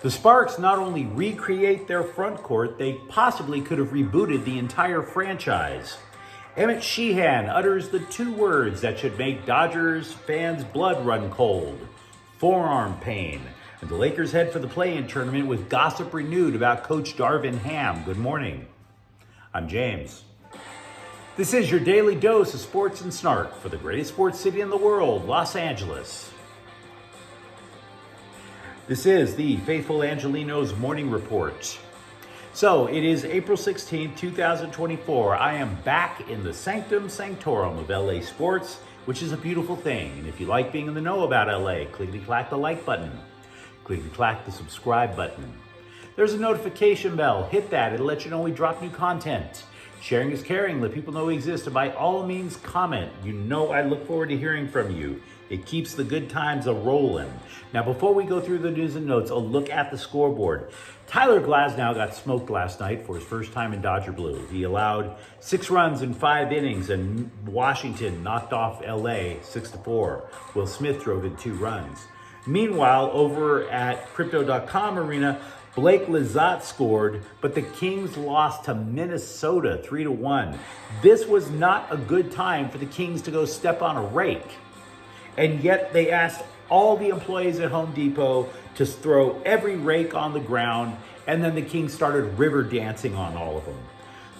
The Sparks not only recreate their front court, they possibly could have rebooted the entire franchise. Emmett Sheehan utters the two words that should make Dodgers fans' blood run cold: forearm pain. And the Lakers head for the play-in tournament with gossip renewed about Coach Darvin Ham. Good morning. I'm James. This is your daily dose of sports and snark for the greatest sports city in the world, Los Angeles. This is the faithful Angelenos morning report. So it is April 16, 2024. I am back in the sanctum sanctorum of LA sports, which is a beautiful thing. And if you like being in the know about LA, clickety-clack the like button. Clickety-clack the subscribe button. There's a notification bell. Hit that. It'll let you know we drop new content. Sharing is caring. Let people know we exist. And by all means, comment. You know I look forward to hearing from you. It keeps the good times a-rolling. Now, before we go through the news and notes, a look at the scoreboard. Tyler Glasnow got smoked last night for his first time in Dodger blue. He allowed 6 runs in 5 innings, and Washington knocked off LA 6-4. Will Smith drove in 2 runs. Meanwhile, over at Crypto.com arena, Blake Lizotte scored, but the Kings lost to Minnesota 3-1. This was not a good time for the Kings to go step on a rake. And yet they asked all the employees at Home Depot to throw every rake on the ground, and then the Kings started river dancing on all of them.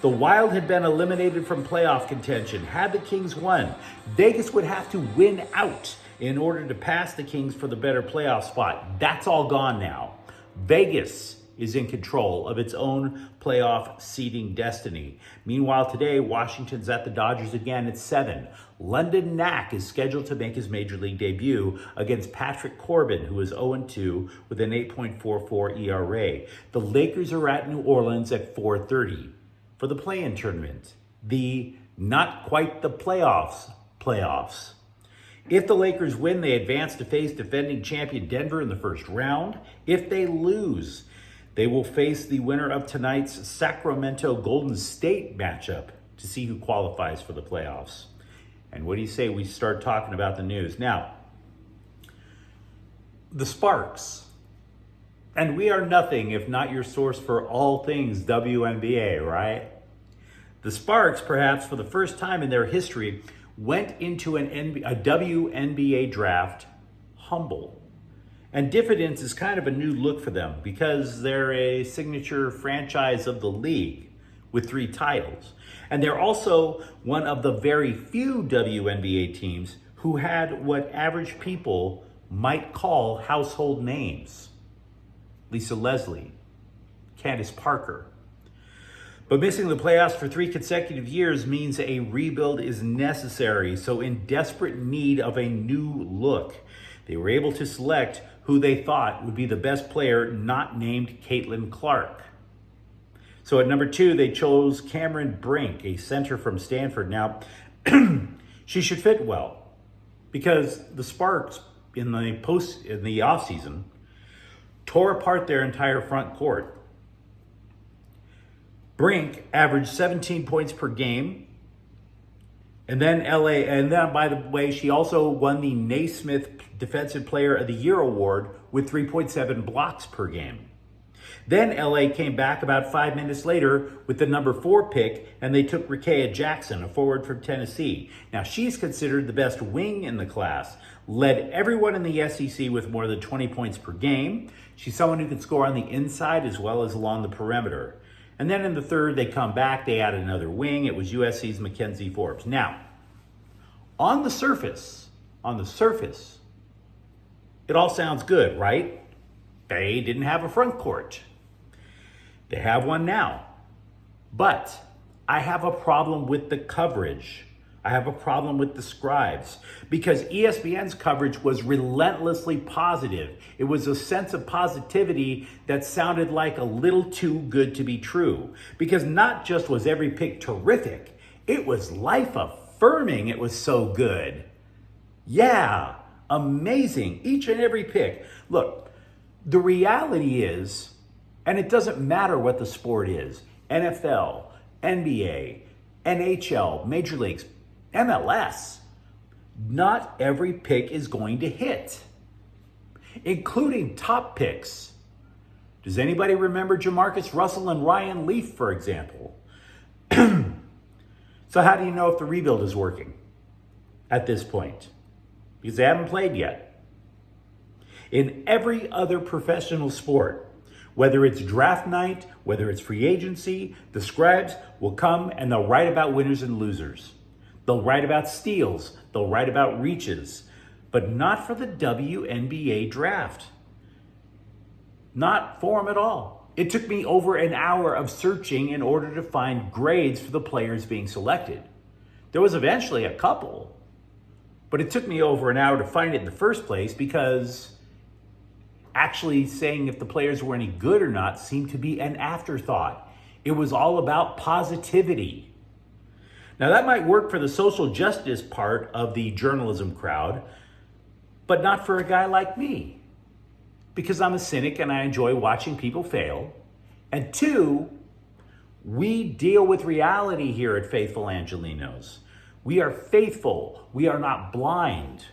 The Wild had been eliminated from playoff contention. Had the Kings won, Vegas would have to win out in order to pass the Kings for the better playoff spot. That's all gone now. Vegas is in control of its own playoff seeding destiny. Meanwhile, today, Washington's at the Dodgers again at 7. London Knack is scheduled to make his major league debut against Patrick Corbin, who is 0-2 with an 8.44 ERA. The Lakers are at New Orleans at 4:30 for the play-in tournament. The not quite the playoffs. If the Lakers win, they advance to face defending champion Denver in the first round. If they lose, they will face the winner of tonight's Sacramento Golden State matchup to see who qualifies for the playoffs. And what do you say we start talking about the news? Now, the Sparks. And we are nothing if not your source for all things WNBA, right? The Sparks, perhaps for the first time in their history, went into a WNBA draft humble. And diffidence is kind of a new look for them because they're a signature franchise of the league with 3 titles. And they're also one of the very few WNBA teams who had what average people might call household names. Lisa Leslie, Candace Parker. But missing the playoffs for 3 consecutive years means a rebuild is necessary. So in desperate need of a new look, they were able to select who they thought would be the best player not named Caitlin Clark. So at number 2, they chose Cameron Brink, a center from Stanford. Now, she should fit well because the Sparks in the offseason tore apart their entire front court. Brink averaged 17 points per game. And then by the way, she also won the Naismith Defensive Player of the Year award with 3.7 blocks per game. Then LA came back about 5 minutes later with the number 4 pick, and they took Rickea Jackson, a forward from Tennessee. Now, she's considered the best wing in the class, led everyone in the SEC with more than 20 points per game. She's someone who can score on the inside as well as along the perimeter. And then in the third, they come back, they add another wing. It was USC's Mackenzie Forbes. Now, on the surface, it all sounds good, right? They didn't have a front court. They have one now. But I have a problem with the coverage. I have a problem with the scribes because ESPN's coverage was relentlessly positive. It was a sense of positivity that sounded like a little too good to be true because not just was every pick terrific, it was life affirming. It was so good. Yeah, amazing. Each and every pick. Look, the reality is, and it doesn't matter what the sport is, NFL, NBA, NHL, Major Leagues, MLS, not every pick is going to hit, including top picks. Does anybody remember Jamarcus Russell and Ryan Leaf, for example? So how do you know if the rebuild is working at this point? Because they haven't played yet. In every other professional sport, whether it's draft night, whether it's free agency, the scribes will come and they'll write about winners and losers. They'll write about steals. They'll write about reaches. But not for the WNBA draft. Not for them at all. It took me over an hour of searching in order to find grades for the players being selected. There was eventually a couple, but it took me over an hour to find it in the first place because actually saying if the players were any good or not seemed to be an afterthought. It was all about positivity. Now that might work for the social justice part of the journalism crowd, but not for a guy like me. Because I'm a cynic and I enjoy watching people fail. And two, we deal with reality here at Faithful Angelenos. We are faithful. We are not blind.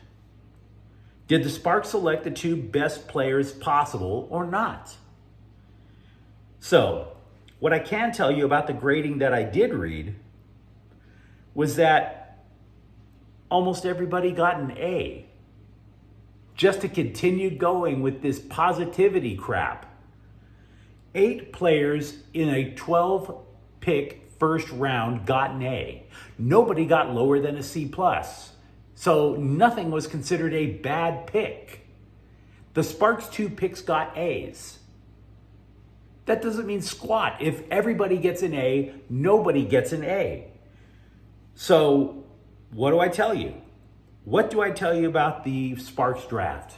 Did the Sparks select the two best players possible or not? So, what I can tell you about the grading that I did read was that almost everybody got an A. Just to continue going with this positivity crap. 8 players in a 12-pick first round got an A. Nobody got lower than a C+. So nothing was considered a bad pick. The Sparks 2 picks got A's. That doesn't mean squat. If everybody gets an A, nobody gets an A. So what do I tell you? What do I tell you about the Sparks draft?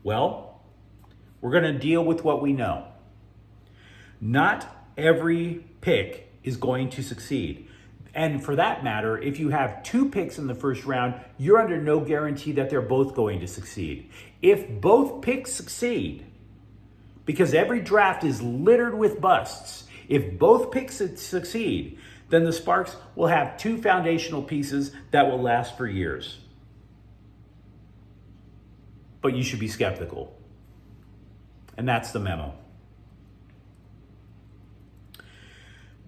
Well, we're going to deal with what we know. Not every pick is going to succeed. And for that matter, if you have 2 picks in the first round, you're under no guarantee that they're both going to succeed. If both picks succeed, because every draft is littered with busts, if both picks succeed, then the Sparks will have 2 foundational pieces that will last for years. But you should be skeptical. And that's the memo.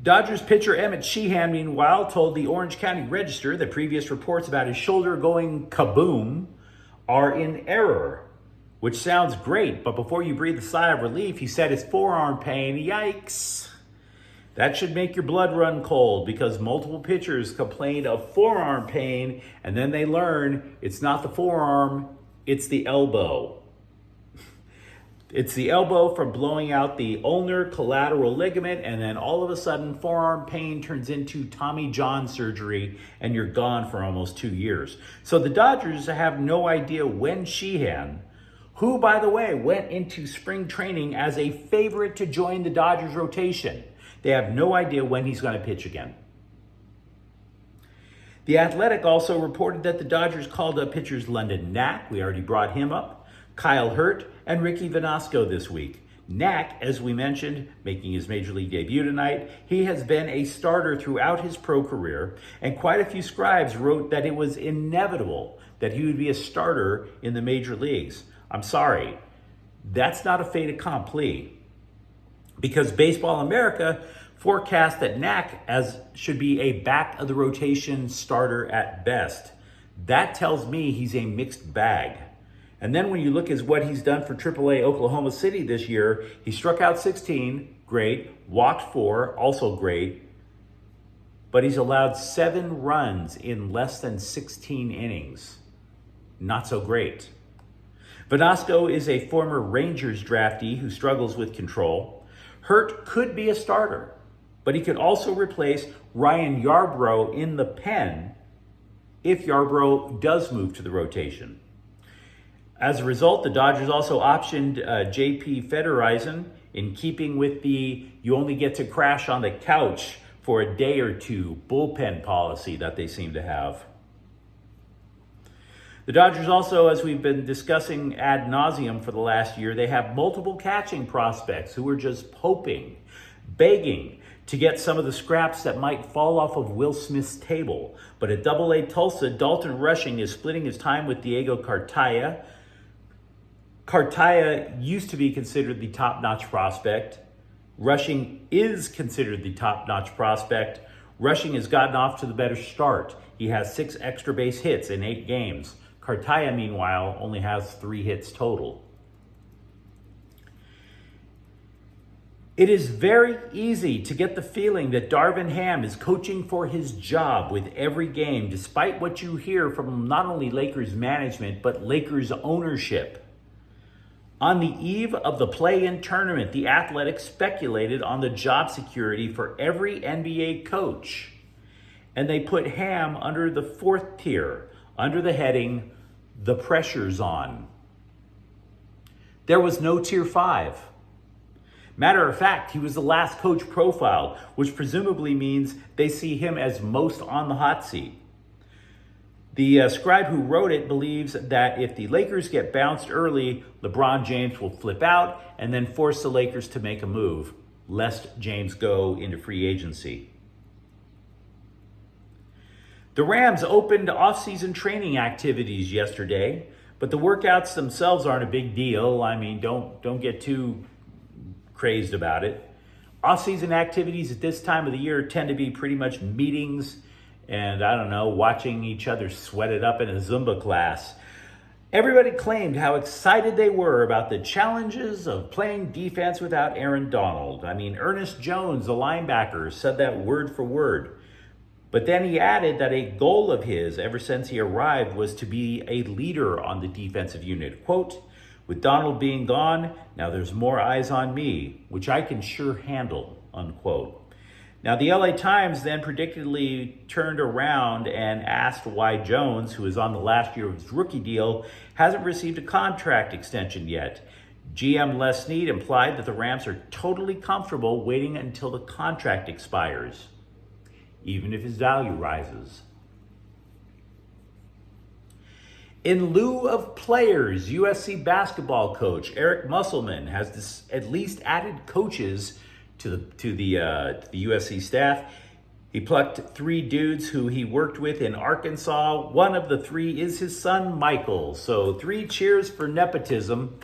Dodgers pitcher Emmett Sheehan, meanwhile, told the Orange County Register that previous reports about his shoulder going kaboom are in error, which sounds great, but before you breathe a sigh of relief, he said it's forearm pain. Yikes. That should make your blood run cold because multiple pitchers complained of forearm pain and then they learn it's not the forearm, it's the elbow. It's the elbow from blowing out the ulnar collateral ligament, and then all of a sudden forearm pain turns into Tommy John surgery and you're gone for almost 2 years. So the Dodgers have no idea when Sheehan, who by the way went into spring training as a favorite to join the Dodgers rotation, they have no idea when he's going to pitch again. The Athletic also reported that the Dodgers called up pitchers London Knack, we already brought him up, Kyle Hurt, and Ricky Vanasco this week. Knack, as we mentioned, making his major league debut tonight, he has been a starter throughout his pro career, and quite a few scribes wrote that it was inevitable that he would be a starter in the major leagues. I'm sorry, that's not a fait accompli, because Baseball America forecast that Knack should be a back of the rotation starter at best. That tells me he's a mixed bag. And then when you look at what he's done for AAA Oklahoma City this year, he struck out 16, great, walked 4, also great, but he's allowed 7 runs in less than 16 innings. Not so great. Vanasco is a former Rangers draftee who struggles with control. Hurt could be a starter, but he could also replace Ryan Yarbrough in the pen if Yarbrough does move to the rotation. As a result, the Dodgers also optioned J.P. Federeisen in keeping with the you only get to crash on the couch for a day or two bullpen policy that they seem to have. The Dodgers also, as we've been discussing ad nauseum for the last year, they have multiple catching prospects who are just hoping, begging to get some of the scraps that might fall off of Will Smith's table. But at AA Tulsa, Dalton Rushing is splitting his time with Diego Cartaya. Cartaya used to be considered the top-notch prospect. Rushing is considered the top-notch prospect. Rushing has gotten off to the better start. He has 6 extra base hits in 8 games. Cartaya, meanwhile, only has 3 hits total. It is very easy to get the feeling that Darvin Ham is coaching for his job with every game, despite what you hear from not only Lakers management, but Lakers ownership. On the eve of the play-in tournament, the Athletic speculated on the job security for every NBA coach. And they put Ham under the 4th tier, under the heading, "The pressure's on." There was no tier 5. Matter of fact, he was the last coach profiled, which presumably means they see him as most on the hot seat. The scribe who wrote it believes that if the Lakers get bounced early, LeBron James will flip out and then force the Lakers to make a move, lest James go into free agency. The Rams opened off-season training activities yesterday, but the workouts themselves aren't a big deal. I mean, don't get too crazed about it. Off-season activities at this time of the year tend to be pretty much meetings and, I don't know, watching each other sweat it up in a Zumba class. Everybody claimed how excited they were about the challenges of playing defense without Aaron Donald. I mean, Ernest Jones, the linebacker, said that word for word. But then he added that a goal of his ever since he arrived was to be a leader on the defensive unit. Quote, "With Donald being gone, now there's more eyes on me, which I can sure handle," unquote. Now, the LA Times then predictably turned around and asked why Jones, who is on the last year of his rookie deal, hasn't received a contract extension yet. GM Les Snead implied that the Rams are totally comfortable waiting until the contract expires, even if his value rises. In lieu of players, USC basketball coach Eric Musselman has at least added coaches to the USC staff. He plucked 3 dudes who he worked with in Arkansas. One of the 3 is his son, Michael. So 3 cheers for nepotism.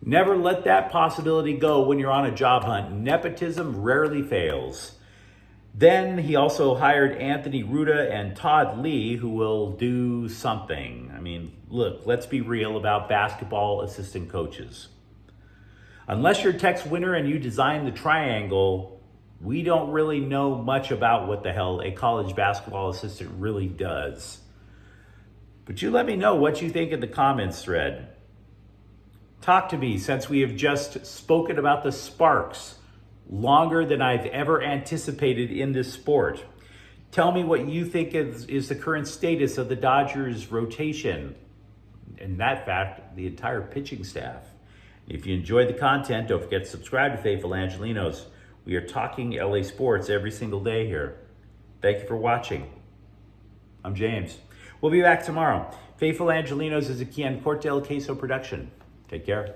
Never let that possibility go when you're on a job hunt. Nepotism rarely fails. Then he also hired Anthony Ruda and Todd Lee, who will do something. I mean, look, let's be real about basketball assistant coaches. Unless you're Tex Winter and you design the triangle, we don't really know much about what the hell a college basketball assistant really does. But you let me know what you think in the comments thread. Talk to me, since we have just spoken about the Sparks longer than I've ever anticipated in this sport. Tell me what you think is the current status of the Dodgers rotation, and that fact, the entire pitching staff. If you enjoyed the content, don't forget to subscribe to Faithful Angelenos. We are talking LA sports every single day here. Thank you for watching. I'm James. We'll be back tomorrow. Faithful Angelenos is a Kian Cortel Queso production. Take care.